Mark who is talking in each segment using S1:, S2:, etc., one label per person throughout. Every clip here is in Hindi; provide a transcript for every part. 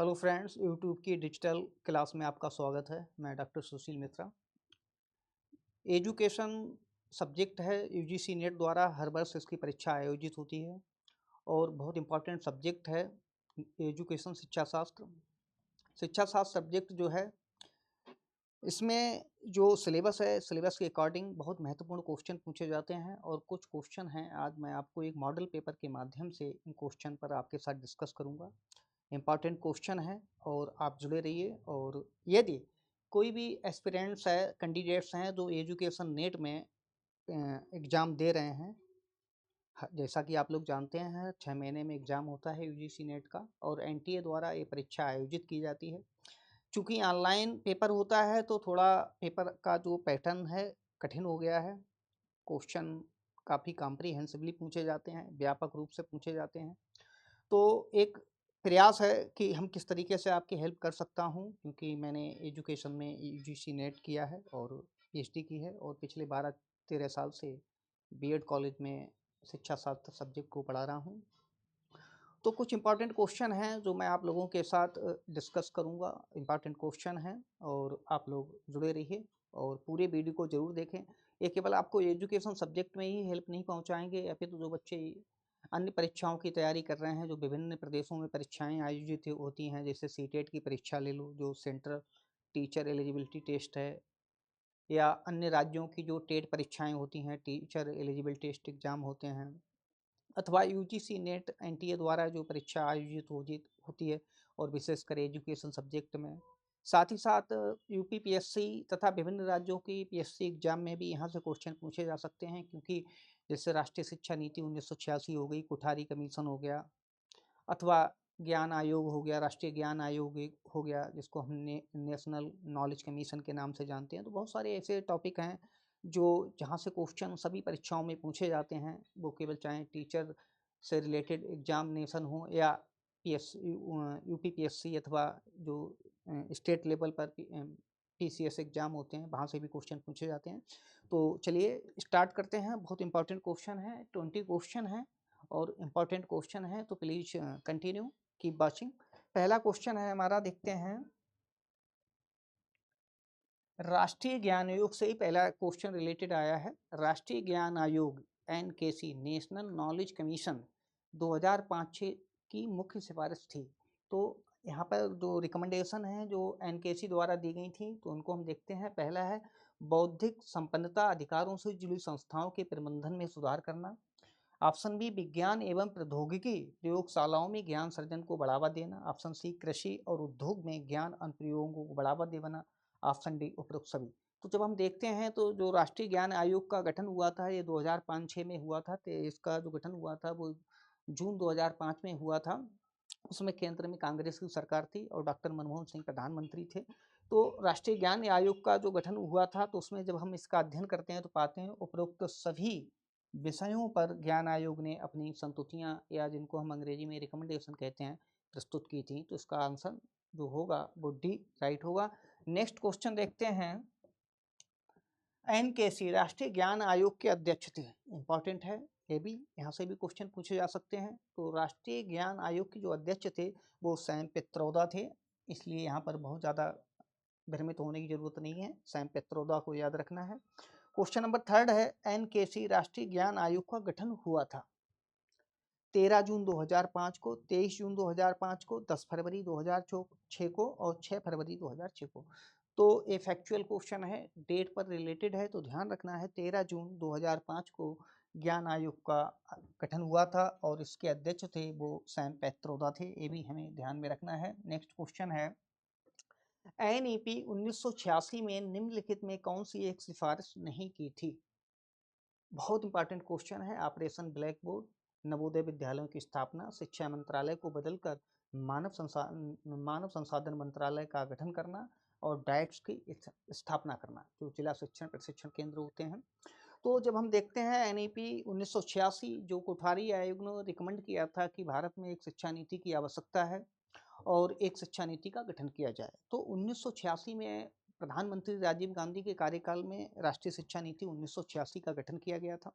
S1: हेलो फ्रेंड्स, यूट्यूब की डिजिटल क्लास में आपका स्वागत है। मैं डॉक्टर सुशील मित्रा। एजुकेशन सब्जेक्ट है। यूजीसी नेट द्वारा हर वर्ष इसकी परीक्षा आयोजित होती है और बहुत इम्पोर्टेंट सब्जेक्ट है एजुकेशन शिक्षा शास्त्र। शिक्षा शास्त्र सब्जेक्ट जो है, इसमें जो सिलेबस है, सिलेबस के अकॉर्डिंग बहुत महत्वपूर्ण क्वेश्चन पूछे जाते हैं और कुछ क्वेश्चन हैं, आज मैं आपको एक मॉडल पेपर के माध्यम से इन क्वेश्चन पर आपके साथ डिस्कस करूंगा। इम्पॉर्टेंट क्वेश्चन है और आप जुड़े रहिए। और यदि कोई भी एस्पिरेंट्स है, कैंडिडेट्स हैं जो एजुकेशन नेट में एग्ज़ाम दे रहे हैं, जैसा कि आप लोग जानते हैं 6 महीने में एग्ज़ाम होता है यूजीसी नेट का और एनटीए द्वारा ये परीक्षा आयोजित की जाती है। चूँकि ऑनलाइन पेपर होता है तो थोड़ा पेपर का जो पैटर्न है कठिन हो गया है। क्वेश्चन काफ़ी कॉम्प्रिहेंसिवली पूछे जाते हैं, व्यापक रूप से पूछे जाते हैं। तो एक प्रयास है कि हम किस तरीके से आपकी हेल्प कर सकता हूँ, क्योंकि मैंने एजुकेशन में यूजीसी नेट किया है और पीएचडी की है और पिछले 12-13 साल से बीएड कॉलेज में शिक्षा शास्त्र सब्जेक्ट को पढ़ा रहा हूँ। तो कुछ इम्पॉर्टेंट क्वेश्चन हैं जो मैं आप लोगों के साथ डिस्कस करूँगा। इम्पॉर्टेंट क्वेश्चन हैं और आप लोग जुड़े रहिए और पूरे वीडियो को ज़रूर देखें। ये केवल आपको एजुकेशन सब्जेक्ट में ही हेल्प नहीं पहुँचाएँगे, या फिर तो जो बच्चे अन्य परीक्षाओं की तैयारी कर रहे हैं, जो विभिन्न प्रदेशों में परीक्षाएँ आयोजित होती हैं, जैसे सीटेट की परीक्षा ले लो, जो सेंट्रल टीचर एलिजिबिलिटी टेस्ट है, या अन्य राज्यों की जो टेट परीक्षाएँ होती हैं, टीचर एलिजिबल टेस्ट एग्ज़ाम होते हैं, अथवा यूजीसी नेट एनटीए द्वारा जो परीक्षा आयोजित होती है और विशेषकर एजुकेशन सब्जेक्ट में। साथ ही साथ यूपी पीएससी तथा विभिन्न राज्यों की पीएससी एग्जाम में भी यहाँ से क्वेश्चन पूछे जा सकते हैं, क्योंकि जैसे राष्ट्रीय शिक्षा नीति 1986 हो गई, कोठारी कमीशन हो गया, अथवा ज्ञान आयोग हो गया, राष्ट्रीय ज्ञान आयोग हो गया, जिसको हमने नेशनल नॉलेज कमीशन के नाम से जानते हैं। तो बहुत सारे ऐसे टॉपिक हैं जो जहाँ से क्वेश्चन सभी परीक्षाओं में पूछे जाते हैं, वो केवल चाहे टीचर से रिलेटेड एग्जामिनेशन हो या यूपी पीएससी अथवा जो स्टेट लेवल पर पीसीएस एग्जाम होते हैं, वहाँ से भी क्वेश्चन पूछे जाते हैं। तो चलिए स्टार्ट करते हैं। बहुत इंपॉर्टेंट क्वेश्चन है, 20 क्वेश्चन है और इम्पॉर्टेंट क्वेश्चन है, तो प्लीज कंटिन्यू कीप वाचिंग। पहला क्वेश्चन है हमारा, देखते हैं। राष्ट्रीय ज्ञान आयोग से ही पहला क्वेश्चन रिलेटेड आया है। राष्ट्रीय ज्ञान आयोग एनकेसी नेशनल नॉलेज कमीशन 2005-6 की मुख्य सिफारिश थी। तो यहाँ पर जो रिकमेंडेशन है जो एनकेसी द्वारा दी गई थी, तो उनको हम देखते हैं। पहला है बौद्धिक संपन्नता अधिकारों से जुड़ी संस्थाओं के प्रबंधन में सुधार करना। ऑप्शन बी विज्ञान एवं प्रौद्योगिकी प्रयोगशालाओं में ज्ञान सर्जन को बढ़ावा देना। ऑप्शन सी कृषि और उद्योग में ज्ञान अनुप्रयोगों को बढ़ावा देना। ऑप्शन डी उपरोक्त सभी। तो जब हम देखते हैं तो जो राष्ट्रीय ज्ञान आयोग का गठन हुआ था, ये 2005-6 में हुआ था। तो इसका जो गठन हुआ था वो जून 2005 में हुआ था। उसमें केंद्र में कांग्रेस की सरकार थी और डॉक्टर मनमोहन सिंह प्रधानमंत्री थे। तो राष्ट्रीय ज्ञान आयोग का जो गठन हुआ था, तो उसमें जब हम इसका अध्ययन करते हैं तो पाते हैं उपरोक्त सभी विषयों पर ज्ञान आयोग ने अपनी संतुतियां, या जिनको हम अंग्रेजी में रिकमेंडेशन कहते हैं, प्रस्तुत की थी। तो इसका आंसर जो होगा वो डी राइट होगा। नेक्स्ट क्वेश्चन देखते हैं। एनकेसी राष्ट्रीय ज्ञान आयोग के अध्यक्ष थे। इंपॉर्टेंट है ये भी, यहाँ से भी क्वेश्चन पूछे जा सकते हैं। तो राष्ट्रीय ज्ञान आयोग के जो अध्यक्ष थे वो सैम पित्रोदा थे, इसलिए यहाँ पर बहुत ज़्यादा भ्रमित होने की जरूरत नहीं है, सैम पित्रोदा को याद रखना है। क्वेश्चन नंबर 3 है, एनकेसी राष्ट्रीय ज्ञान आयोग का गठन हुआ था 13 जून 2005 को, 23 जून 2005 को, 10 फरवरी 2006 को और 6 फरवरी 2006 को। तो ये फैक्चुअल क्वेश्चन है, डेट पर रिलेटेड है, तो ध्यान रखना है 13 जून 2005 को ज्ञान आयोग का गठन हुआ था और इसके अध्यक्ष थे वो सैम पित्रोदा थे। ये भी हमें ध्यान में रखना है। नेक्स्ट क्वेश्चन है, एनईपी 1986 में निम्नलिखित में कौन सी एक सिफारिश नहीं की थी? बहुत इंपॉर्टेंट क्वेश्चन है। ऑपरेशन ब्लैक बोर्ड, नवोदय विद्यालयों की स्थापना, शिक्षा मंत्रालय को बदलकर मानव संसाधन मंत्रालय का गठन करना और डाइट्स की स्थापना करना, जो जिला शिक्षण प्रशिक्षण केंद्र होते हैं। तो जब हम देखते हैं एनईपी 1986, जो कोठारी आयोग ने रिकमेंड किया था कि भारत में एक शिक्षा नीति की आवश्यकता है और एक शिक्षा नीति का गठन किया जाए, तो 1986 में प्रधानमंत्री राजीव गांधी के कार्यकाल में राष्ट्रीय शिक्षा नीति 1986 का गठन किया गया था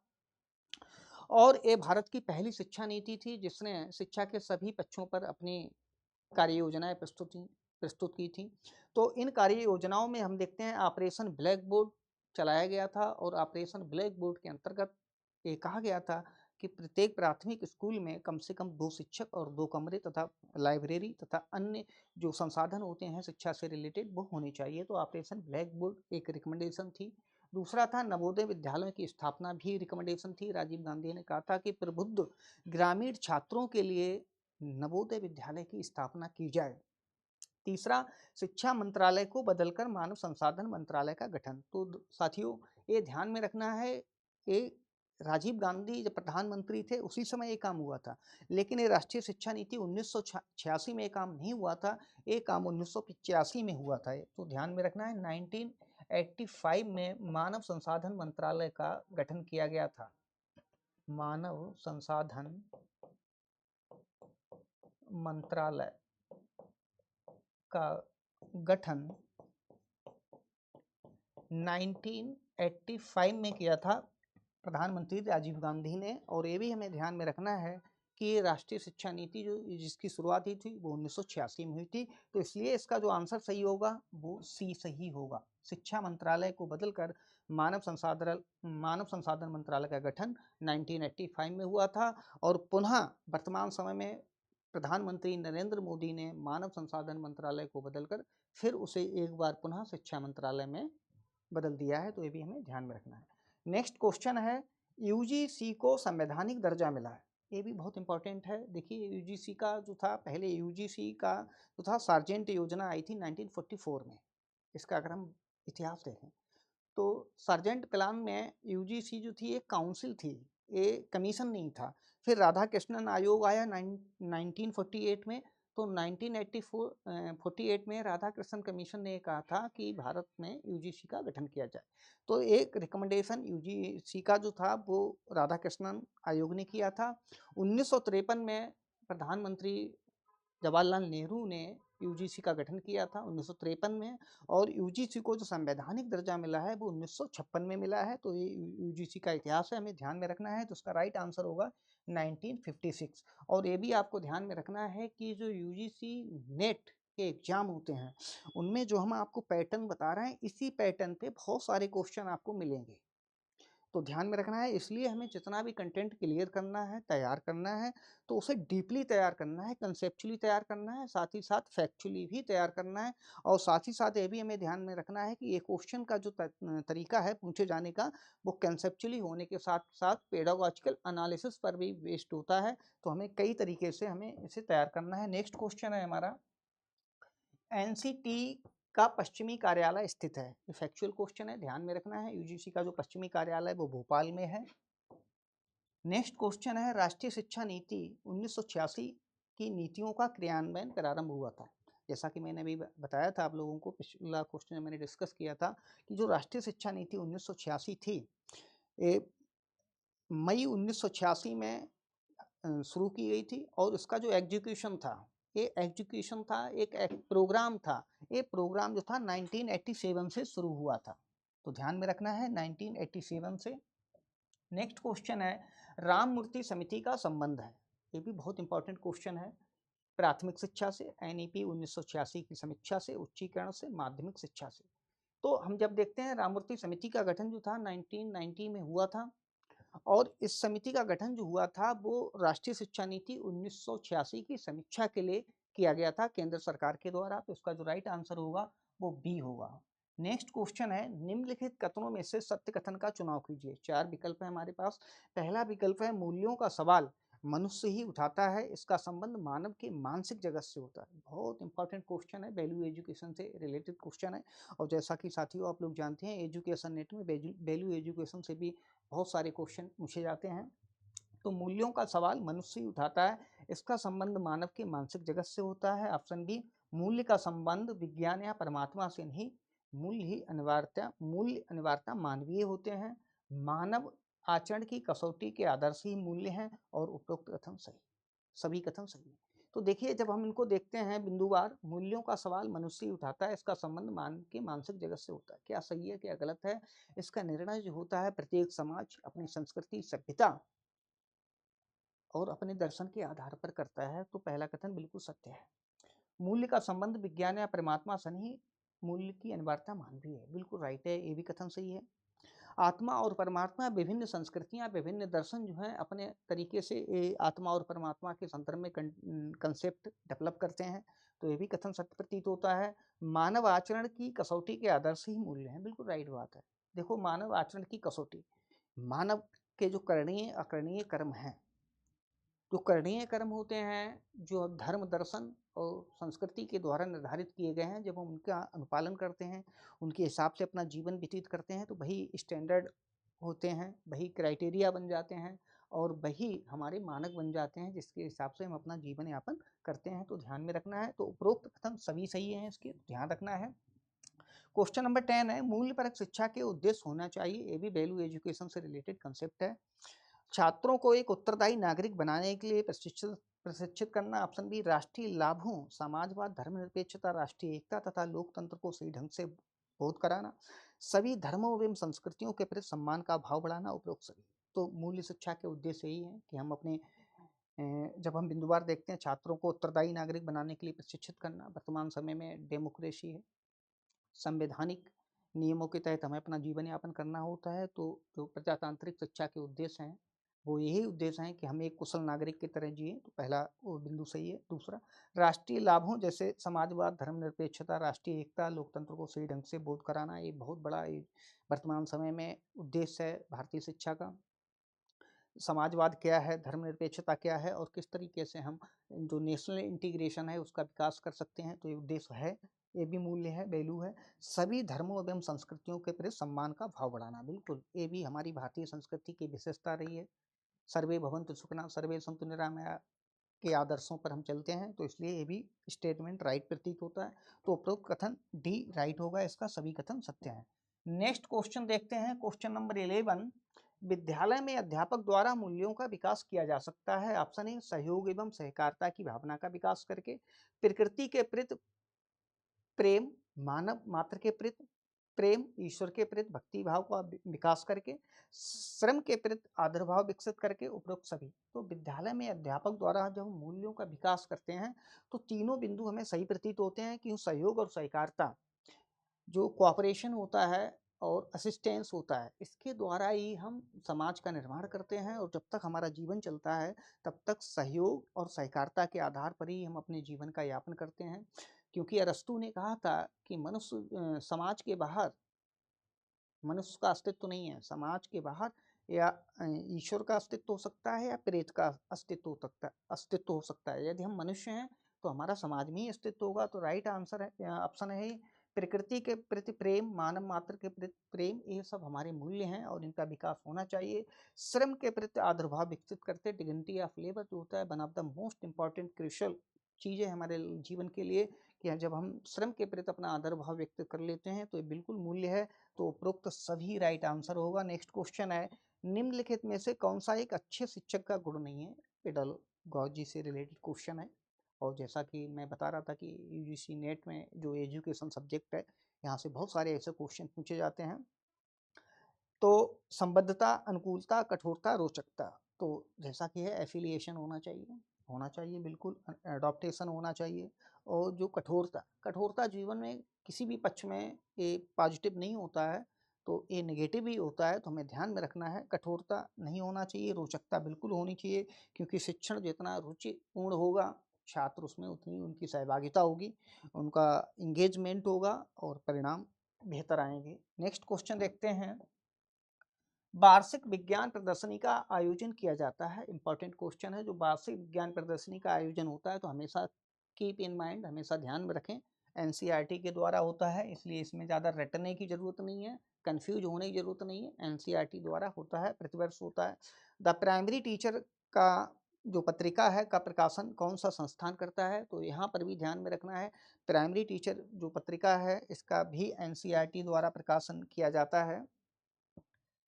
S1: और ये भारत की पहली शिक्षा नीति थी जिसने शिक्षा के सभी पक्षों पर अपनी कार्य योजनाएं प्रस्तुत की थी। तो इन कार्य योजनाओं में हम देखते हैं ऑपरेशन ब्लैक बोर्ड चलाया गया था, और ऑपरेशन ब्लैक बोर्ड के अंतर्गत ये कहा गया था कि प्रत्येक प्राथमिक स्कूल में कम से कम 2 शिक्षक और 2 कमरे तथा लाइब्रेरी तथा अन्य जो संसाधन होते हैं शिक्षा से रिलेटेड वो होने चाहिए। तो ऑपरेशन ब्लैक बोर्ड एक रिकमेंडेशन थी। दूसरा था नवोदय विद्यालयों की स्थापना भी रिकमेंडेशन थी। राजीव गांधी ने कहा था कि प्रबुद्ध ग्रामीण छात्रों के लिए नवोदय विद्यालय की स्थापना की जाए। तीसरा, शिक्षा मंत्रालय को बदलकर मानव संसाधन मंत्रालय का गठन। तो साथियों, ये ध्यान में रखना है, ये राजीव गांधी जब प्रधानमंत्री थे उसी समय ये काम हुआ था, लेकिन ये राष्ट्रीय शिक्षा नीति 1986 में ये काम नहीं हुआ था, ये काम 1985 में हुआ था। तो ध्यान में रखना है, 1985 में मानव संसाधन मंत्रालय का गठन किया गया था। मानव संसाधन मंत्रालय का गठन 1985 में किया था प्रधानमंत्री राजीव गांधी ने। और ये भी हमें ध्यान में रखना है कि राष्ट्रीय शिक्षा नीति जो जिसकी शुरुआत हुई थी वो 1986 में हुई थी। तो इसलिए इसका जो आंसर सही होगा वो सी सही होगा। शिक्षा मंत्रालय को बदलकर मानव संसाधन मंत्रालय का गठन 1985 में हुआ था, और पुनः वर्तमान समय में प्रधानमंत्री नरेंद्र मोदी ने मानव संसाधन मंत्रालय को बदलकर फिर उसे एक बार पुनः शिक्षा मंत्रालय में बदल दिया है। तो ये भी हमें ध्यान में रखना है। नेक्स्ट क्वेश्चन है, यूजीसी को संवैधानिक दर्जा मिला है। ये भी बहुत इंपॉर्टेंट है। देखिए, यूजीसी का जो था, पहले यूजीसी का जो था सार्जेंट योजना आई थी 1944 में। इसका अगर हम इतिहास देखें तो सार्जेंट प्लान में यूजीसी जो थी एक काउंसिल थी, ये कमीशन नहीं था। फिर राधा कृष्णन आयोग आया 1948 में। तो 1948 में राधा कृष्णन कमीशन ने कहा था कि भारत में यूजीसी का गठन किया जाए। तो एक रिकमेंडेशन यूजीसी का जो था वो राधा कृष्णन आयोग ने किया था। 1953 में प्रधानमंत्री जवाहरलाल नेहरू ने यूजीसी का गठन किया था 1953 में। और यूजीसी को जो संवैधानिक दर्जा मिला है वो 1956 में मिला है। तो ये यूजीसी का इतिहास है, हमें ध्यान में रखना है। तो उसका राइट आंसर होगा 1956। और ये भी आपको ध्यान में रखना है कि जो यूजीसी नेट के एग्जाम होते हैं उनमें जो हम आपको पैटर्न बता रहे हैं, इसी पैटर्न पे बहुत सारे क्वेश्चन आपको मिलेंगे। तो ध्यान में रखना है। इसलिए हमें जितना भी कंटेंट क्लियर करना है, तैयार करना है, तो उसे डीपली तैयार करना है, कंसेप्चुअली तैयार करना है, साथ ही साथ फैक्चुअली भी तैयार करना है। और साथ ही साथ ये भी हमें ध्यान में रखना है कि ये क्वेश्चन का जो तरीका है पूछे जाने का वो कंसेप्चुअली होने के साथ साथ पेडागॉजिकल एनालिसिस पर भी बेस्ड होता है। तो हमें कई तरीके से हमें इसे तैयार करना है। नेक्स्ट क्वेश्चन है हमारा, एनसीटी का पश्चिमी कार्यालय स्थित है। ये फैक्चुअल क्वेश्चन है, ध्यान में रखना है। यूजीसी का जो पश्चिमी कार्यालय वो भोपाल में है। नेक्स्ट क्वेश्चन है, राष्ट्रीय शिक्षा नीति 1986 की नीतियों का क्रियान्वयन प्रारंभ हुआ था। जैसा कि मैंने अभी बताया था आप लोगों को, पिछला क्वेश्चन मैंने डिस्कस किया था कि जो राष्ट्रीय शिक्षा नीति 1986 थी, ये मई 1986 में शुरू की गई थी। और उसका जो एग्जीक्यूशन था, ये एग्जीक्यूशन था, एक प्रोग्राम था। ये प्रोग्राम जो था 1987 से शुरू हुआ था। तो ध्यान में रखना है 1987 से। नेक्स्ट क्वेश्चन है, राम मूर्ति समिति का संबंध है। ये भी बहुत इंपॉर्टेंट क्वेश्चन है। प्राथमिक शिक्षा से, एनईपी 1986 की समीक्षा से, उच्चीकरण से, माध्यमिक शिक्षा से। तो हम जब देखते हैं राममूर्ति समिति का गठन जो था 1990 में हुआ था। और इस समिति का गठन जो हुआ था वो राष्ट्रीय शिक्षा नीति 1986 की समीक्षा के लिए किया गया था केंद्र सरकार के द्वारा। तो इसका जो राइट आंसर होगा वो बी होगा। नेक्स्ट क्वेश्चन है, निम्नलिखित कथनों में से सत्य कथन का चुनाव कीजिए। 4 विकल्प है हमारे पास। पहला विकल्प है, मूल्यों का सवाल मनुष्य ही उठाता है, इसका संबंध मानव के मानसिक जगत से होता है। बहुत इंपॉर्टेंट क्वेश्चन है, वैल्यू एजुकेशन से रिलेटेड क्वेश्चन है। और जैसा कि साथियों आप लोग जानते हैं, एजुकेशन नेट में वैल्यू एजुकेशन से भी बहुत सारे क्वेश्चन पूछे जाते हैं। तो मूल्यों का सवाल मनुष्य ही उठाता है, इसका संबंध मानव के मानसिक जगत से होता है। ऑप्शन बी, मूल्य का संबंध विज्ञान या परमात्मा से नहीं, मूल्य अनिवार्यता मानवीय होते हैं। मानव आचरण की कसौटी के आदर्श ही मूल्य हैं। और उपरोक्त कथन सही, सभी कथन सही है। तो देखिए, जब हम इनको देखते हैं बिंदुवार, मूल्यों का सवाल मनुष्य ही उठाता है, इसका संबंध मानव के मानसिक जगत से होता है। क्या सही है क्या गलत है, इसका निर्णय जो होता है प्रत्येक समाज अपनी संस्कृति, सभ्यता और अपने दर्शन के आधार पर करता है। तो पहला कथन बिल्कुल सत्य है। मूल्य का संबंध विज्ञान या परमात्मा से नहीं, मूल्य की अनिवार्यता मानवीय है। बिल्कुल राइट है, ये भी कथन सही है। आत्मा और परमात्मा, विभिन्न संस्कृतियां, विभिन्न दर्शन जो हैं अपने तरीके से ये आत्मा और परमात्मा के संदर्भ में कंसेप्ट डेवलप करते हैं, तो ये भी कथन सत्य प्रतीत होता है। मानव आचरण की कसौटी के आदर्श ही मूल्य हैं, बिल्कुल राइट बात है। देखो, मानव आचरण की कसौटी, मानव के जो करणीय अकरणीय कर्म हैं, जो करणीय कर्म होते हैं, जो धर्म दर्शन और संस्कृति के द्वारा निर्धारित किए गए हैं, जब हम उनका अनुपालन करते हैं, उनके हिसाब से अपना जीवन व्यतीत करते हैं, तो वही स्टैंडर्ड होते हैं, वही क्राइटेरिया बन जाते हैं और वही हमारे मानक बन जाते हैं, जिसके हिसाब से हम अपना जीवन यापन करते हैं। तो ध्यान में रखना है। तो उपरोक्त कथन सभी सही हैं, इसके ध्यान रखना है। क्वेश्चन नंबर 10 है, मूल्य परक शिक्षा के उद्देश्य होना चाहिए। ये भी वैल्यू एजुकेशन से रिलेटेड कंसेप्ट है। छात्रों को एक उत्तरदायी नागरिक बनाने के लिए प्रशिक्षित करना। ऑप्शन बी, राष्ट्रीय लाभों, समाजवाद, धर्मनिरपेक्षता, राष्ट्रीय एकता तथा लोकतंत्र को सही ढंग से बोध कराना। सभी धर्मों एवं संस्कृतियों के प्रति सम्मान का भाव बढ़ाना। उपरोक्त सभी। तो मूल्य शिक्षा के उद्देश्य यही है कि हम अपने जब हम बिंदुवार देखते हैं, छात्रों को उत्तरदायी नागरिक बनाने के लिए प्रशिक्षित करना। वर्तमान समय में डेमोक्रेसी है, संवैधानिक नियमों के तहत हमें अपना जीवन यापन करना होता है। तो जो प्रजातांत्रिक शिक्षा के उद्देश्य हैं, वो यही उद्देश्य हैं कि हम एक कुशल नागरिक की तरह जिए। तो पहला वो बिंदु सही है। दूसरा, राष्ट्रीय लाभों जैसे समाजवाद, धर्मनिरपेक्षता, राष्ट्रीय एकता, लोकतंत्र को सही ढंग से बोध कराना, ये बहुत बड़ा वर्तमान समय में उद्देश्य है भारतीय शिक्षा का। समाजवाद क्या है, धर्मनिरपेक्षता क्या है और किस तरीके से हम जो नेशनल इंटीग्रेशन है उसका विकास कर सकते हैं, तो ये उद्देश्य है, ये भी मूल्य है, वैल्यू है। सभी धर्मों एवं संस्कृतियों के प्रति सम्मान का भाव बढ़ाना, बिल्कुल ये भी हमारी भारतीय संस्कृति की विशेषता रही है। सर्वे भवन्तु सुखिनः, सर्वे सन्तु निरामया के आदर्शों पर हम चलते हैं, तो इसलिए ये भी स्टेटमेंट राइट प्रतीत होता है। तो उपरोक्त कथन डी राइट होगा, इसका सभी कथन सत्य है। नेक्स्ट क्वेश्चन देखते हैं, क्वेश्चन नंबर 11। विद्यालय में अध्यापक द्वारा मूल्यों का विकास किया जा सकता है। ऑप्शन ए, सहयोग एवं सहकारिता की भावना का विकास करके, प्रकृति के प्रति प्रेम, मानव मात्र के प्रति प्रेम, ईश्वर के प्रति भक्ति भाव का विकास करके, श्रम के प्रति आदर भाव विकसित करके। उपरोक्त सभी। तो विद्यालय में अध्यापक द्वारा जब हम मूल्यों का विकास करते हैं, तो तीनों बिंदु हमें सही प्रतीत होते हैं कि सहयोग और सहकारिता, जो कोऑपरेशन होता है और असिस्टेंस होता है, इसके द्वारा ही हम समाज का निर्माण करते हैं। और जब तक हमारा जीवन चलता है, तब तक सहयोग और सहकारिता के आधार पर ही हम अपने जीवन का यापन करते हैं। क्योंकि अरस्तु ने कहा था कि मनुष्य समाज के बाहर मनुष्य का अस्तित्व नहीं है, समाज के बाहर या ईश्वर का अस्तित्व हो सकता है या प्रेत का अस्तित्व हो सकता है। यदि हम मनुष्य हैं तो हमारा समाज में ही अस्तित्व होगा। तो राइट आंसर है, ऑप्शन है प्रकृति के प्रति प्रेम, मानव मात्र के प्रति प्रेम, ये सब हमारे मूल्य हैं और इनका विकास होना चाहिए। श्रम के प्रति आदरभाव विकसित करते, डिग्निटी ऑफ लेबर जो होता है, one of the most important crucial चीज़ है हमारे जीवन के लिए, कि जब हम श्रम के प्रति अपना आदर भाव व्यक्त कर लेते हैं, तो ये बिल्कुल मूल्य है। तो उपरोक्त सभी राइट आंसर होगा। नेक्स्ट क्वेश्चन है, निम्नलिखित में से कौन सा एक अच्छे शिक्षक का गुण नहीं है। पेडागोजी से रिलेटेड क्वेश्चन है। और जैसा कि मैं बता रहा था कि यूजीसी नेट में जो एजुकेशन सब्जेक्ट है, यहाँ से बहुत सारे ऐसे क्वेश्चन पूछे जाते हैं। तो संबद्धता, अनुकूलता, कठोरता, रोचकता, तो जैसा कि है एफिलिएशन होना चाहिए बिल्कुल, अडॉप्टेशन होना चाहिए। और जो कठोरता जीवन में किसी भी पक्ष में ये पॉजिटिव नहीं होता है, तो ये नेगेटिव ही होता है। तो हमें ध्यान में रखना है, कठोरता नहीं होना चाहिए, रोचकता बिल्कुल होनी चाहिए। क्योंकि शिक्षण जितना रुचिपूर्ण होगा, छात्र उसमें उतनी उनकी सहभागिता होगी, उनका इंगेजमेंट होगा और परिणाम बेहतर आएंगे। नेक्स्ट क्वेश्चन देखते हैं, वार्षिक विज्ञान प्रदर्शनी का आयोजन किया जाता है। इंपॉर्टेंट क्वेश्चन है। जो वार्षिक विज्ञान प्रदर्शनी का आयोजन होता है, तो हमेशा कीप इन माइंड, हमेशा ध्यान में रखें, एनसीईआरटी के द्वारा होता है। इसलिए इसमें ज़्यादा रटने की जरूरत नहीं है, कंफ्यूज होने की जरूरत नहीं है, एनसीईआरटी द्वारा होता है, प्रतिवर्ष होता है। द प्राइमरी टीचर का जो पत्रिका है का प्रकाशन कौन सा संस्थान करता है, तो यहाँ पर भी ध्यान में रखना है, प्राइमरी टीचर जो पत्रिका है इसका भी एनसीईआरटी द्वारा प्रकाशन किया जाता है।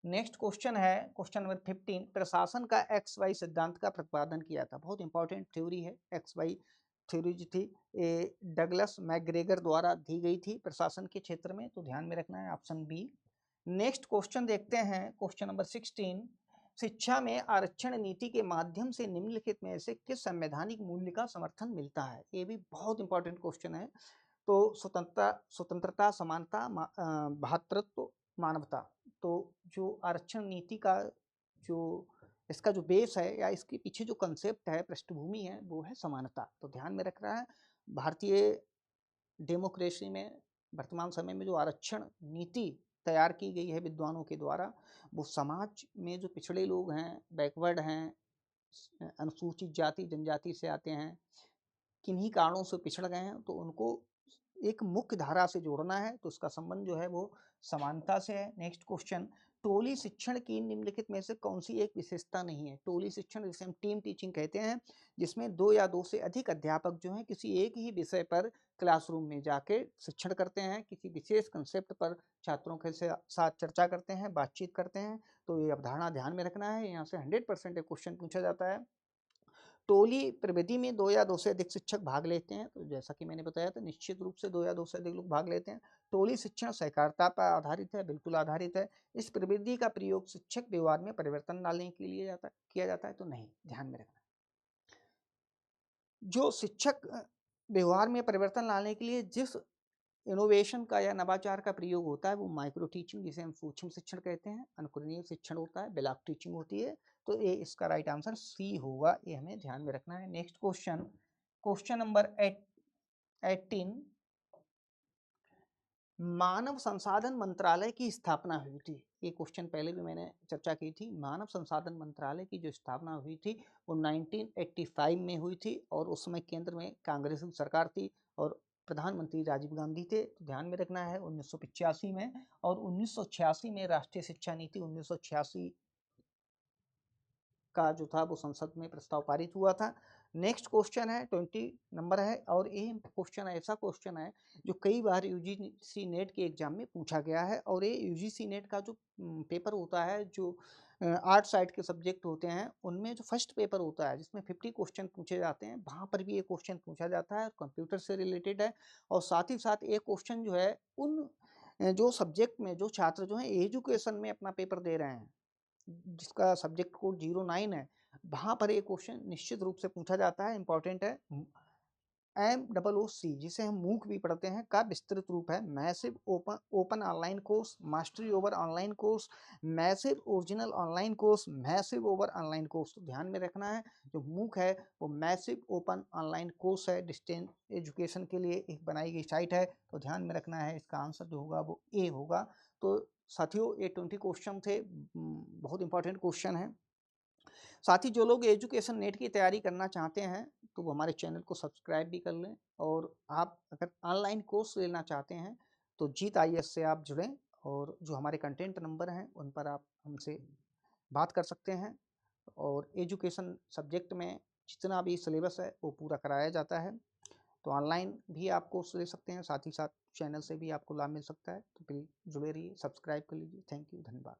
S1: नेक्स्ट क्वेश्चन है, क्वेश्चन नंबर 15, प्रशासन का एक्स वाई सिद्धांत का प्रतिपादन किया था। बहुत इंपॉर्टेंट थ्योरी है, एक्स वाई थ्योरी जो थी ये डगलस मैकग्रेगर द्वारा दी गई थी प्रशासन के क्षेत्र में। तो ध्यान में रखना है, ऑप्शन बी। नेक्स्ट क्वेश्चन देखते हैं, क्वेश्चन नंबर 16, शिक्षा में आरक्षण नीति के माध्यम से निम्नलिखित में से किस संवैधानिक मूल्य का समर्थन मिलता है? ये भी बहुत इंपॉर्टेंट क्वेश्चन है। तो स्वतंत्रता, समानता, भ्रातृत्व, मानवता। तो जो आरक्षण नीति का जो इसका जो बेस है या इसके पीछे जो कंसेप्ट है, पृष्ठभूमि है, वो है समानता। तो ध्यान में रखना है, भारतीय डेमोक्रेसी में वर्तमान समय में जो आरक्षण नीति तैयार की गई है विद्वानों के द्वारा, वो समाज में जो पिछड़े लोग हैं, बैकवर्ड हैं, अनुसूचित जाति जनजाति से आते हैं, किन्हीं कारणों से पिछड़ गए हैं, तो उनको एक मुख्य धारा से जोड़ना है। तो उसका संबंध जो है वो समानता से है। नेक्स्ट क्वेश्चन, टोली शिक्षण की निम्नलिखित में से कौन सी एक विशेषता नहीं है? टोली शिक्षण जिसे हम टीम टीचिंग कहते हैं, जिसमें 2 या 2 से अधिक अध्यापक जो हैं किसी एक ही विषय पर क्लासरूम में जाके शिक्षण करते हैं, किसी विशेष कंसेप्ट पर छात्रों के साथ चर्चा करते हैं, बातचीत करते हैं। तो ये अवधारणा ध्यान में रखना है, यहाँ से 100% एक क्वेश्चन पूछा जाता है। टोली प्रविधि में 2 या 2 से अधिक शिक्षक भाग लेते हैं। तो जैसा कि मैंने बताया था, निश्चित रूप से 2 या 2 से अधिक लोग भाग लेते हैं। टोली शिक्षण सहकारिता पर आधारित है, बिल्कुल आधारित है। इस प्रविधि का प्रयोग शिक्षक व्यवहार में परिवर्तन लाने के लिए किया जाता है, तो नहीं, ध्यान में रखना। जो शिक्षक व्यवहार में परिवर्तन लाने के लिए जिस इनोवेशन का या नवाचार का प्रयोग होता है, वो माइक्रो टीचिंग, जिसे हम सूक्ष्म शिक्षण कहते हैं, अनुकरणीय शिक्षण होता है, ब्लॉक टीचिंग होती है। तो ये इसका राइट आंसर सी होगा, ये हमें ध्यान में रखना है। नेक्स्ट क्वेश्चन, क्वेश्चन नंबर 18, मानव संसाधन मंत्रालय की स्थापना हुई थी। ये क्वेश्चन पहले भी मैंने चर्चा की थी। मानव संसाधन मंत्रालय की जो स्थापना हुई थी वो 1985 में हुई थी, और उस समय केंद्र में कांग्रेस की सरकार थी और प्रधानमंत्री राजीव गांधी थे। तो ध्यान में रखना है 1985 में, और 1986 में राष्ट्रीय शिक्षा नीति 1986 का जो था वो संसद में प्रस्ताव पारित हुआ था। नेक्स्ट क्वेश्चन है 20 नंबर है, और ये क्वेश्चन ऐसा क्वेश्चन है जो कई बार यूजीसी नेट के एग्जाम में पूछा गया है। और ये यूजीसी नेट का जो पेपर होता है, जो 8 साइड के सब्जेक्ट होते हैं, उनमें जो फर्स्ट पेपर होता है जिसमें 50 क्वेश्चन पूछे जाते हैं, वहाँ पर भी ये क्वेश्चन पूछा जाता है, कंप्यूटर से रिलेटेड है। और साथ ही साथ एक क्वेश्चन जो है उन जो सब्जेक्ट में जो छात्र जो है एजुकेशन में अपना पेपर दे रहे हैं, जिसका सब्जेक्ट कोड 09 है, वहाँ पर एक क्वेश्चन निश्चित रूप से पूछा जाता है, इंपॉर्टेंट है। MOOC, जिसे हम मूक भी पढ़ते हैं, का विस्तृत रूप है massive open online course, mastery over online course, massive original online course, massive over online course. तो ध्यान में रखना है, जो मूक है वो मैसिव ओपन ऑनलाइन कोर्स है, डिस्टेंस एजुकेशन के लिए एक बनाई गई साइट है। तो ध्यान में रखना है, इसका आंसर जो होगा वो ए होगा। तो साथियों, ये 20 क्वेश्चन थे, बहुत इंपॉर्टेंट क्वेश्चन है। साथ ही जो लोग एजुकेशन नेट की तैयारी करना चाहते हैं, तो वो हमारे चैनल को सब्सक्राइब भी कर लें। और आप अगर ऑनलाइन कोर्स लेना चाहते हैं तो जीत IAS से आप जुड़ें, और जो हमारे कंटेंट नंबर हैं उन पर आप हमसे बात कर सकते हैं। और एजुकेशन सब्जेक्ट में जितना भी सिलेबस है वो पूरा कराया जाता है। तो ऑनलाइन भी आप कोर्स ले सकते हैं, साथ ही साथ चैनल से भी आपको लाभ मिल सकता है। तो प्लीज़ जुड़े रहिए, सब्सक्राइब कर लीजिए। थैंक यू, धन्यवाद।